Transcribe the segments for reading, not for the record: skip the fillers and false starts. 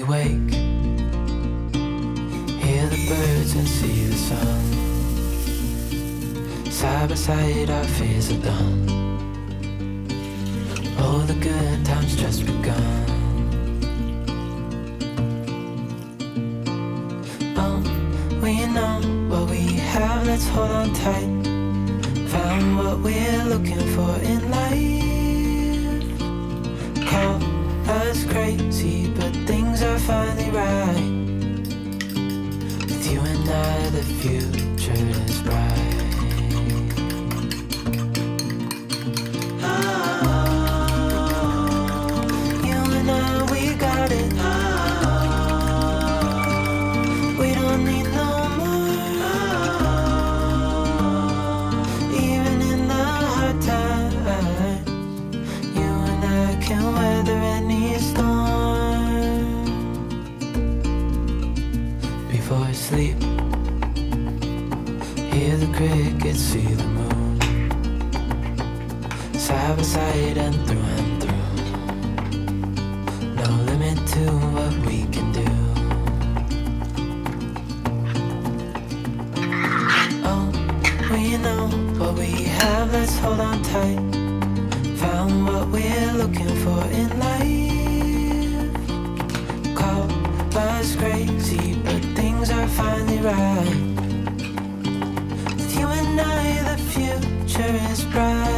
wake, hear the birds and see the sun. Side by side our fears are done. All the good times just begun. We know what we have, let's hold on tight. Found what we're looking for in life. Call us crazy, but things are finally right. With you and I, the future is bright. You and I, we got it. We don't need no more. Even in the hard times, you and I can weather any storm. Before I sleep, hear the crickets, see the moon. Side by side and through. No limit to what we can do. We know what we have, let's hold on tight. Found what we're looking for in life. Call us crazy, but things are finally right. With you and I, the future is bright.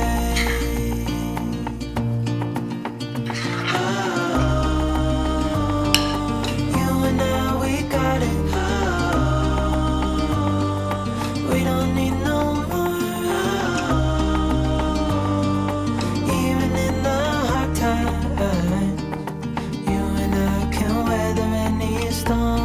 You and I, we got it. We don't need no more. Even in the hard times, you and I can weather any storm.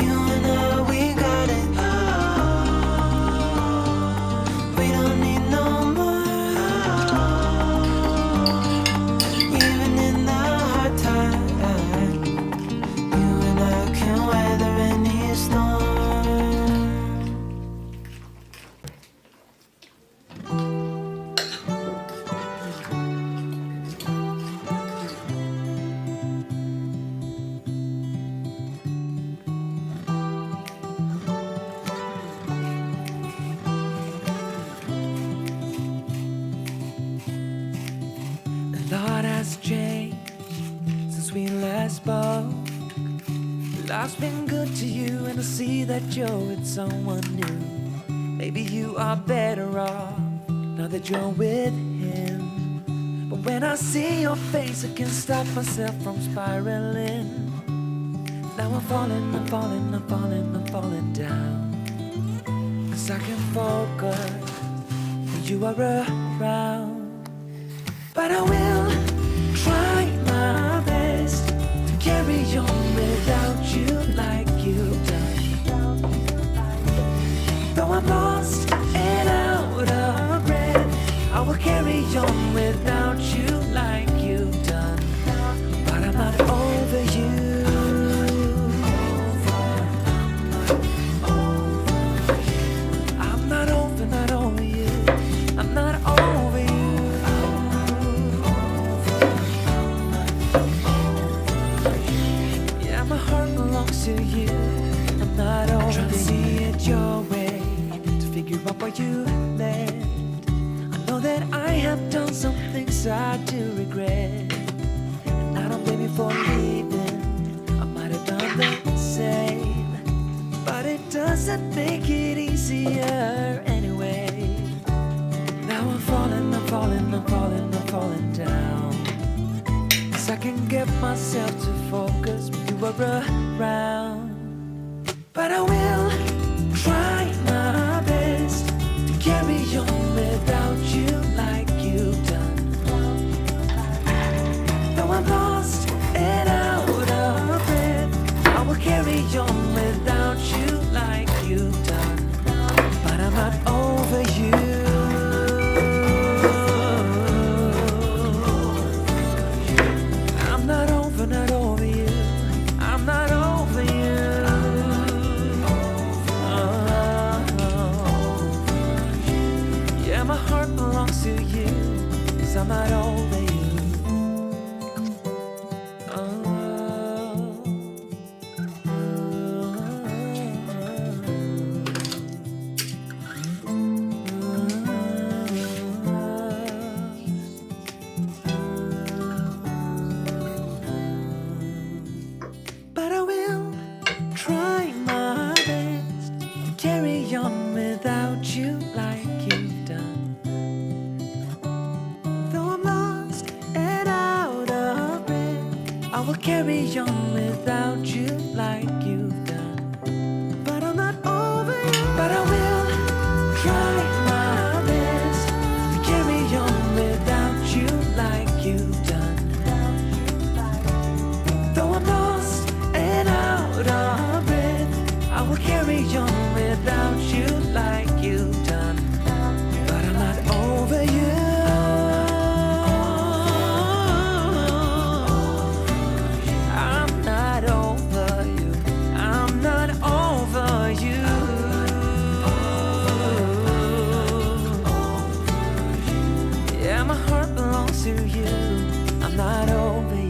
You and I, we got it. We don't need no more. Even in the hard times, you and I can weather any storm. A lot has changed since we last spoke. Life's been good to you, and I see that you're with someone new. Maybe you are better off now that you're with him. But when I see your face, I can't stop myself from spiraling. Now I'm falling down. 'Cause I can focus when you are around. But I will try my best to carry on without you like you've done. Though I'm lost and out of breath, I will carry on without you like you've done. But I'm not over you. I'm not over you. I'm not over you. Yeah, my heart belongs to you. I'm not over trying to see it your way, to figure out why you left. I know that I have done some things I do regret, and I don't blame you for leaving. I might have done the same, but it doesn't make it easier anyway. Now I'm falling down. 'Cause I can get myself to focus when you are around. But I will try my best to carry on without you like you've done. Though I'm lost and out of breath, I will carry on without you like you've done. But I'm not over you. will carry on without you like you've done. But I'm not over you. But I will try my best to carry on without you like you've done. Though I'm lost and out of breath, I will carry on without you like you've done. But I'm not over you. I'm not over you. I'm not over you. Yeah, my heart belongs to you. I'm not over you.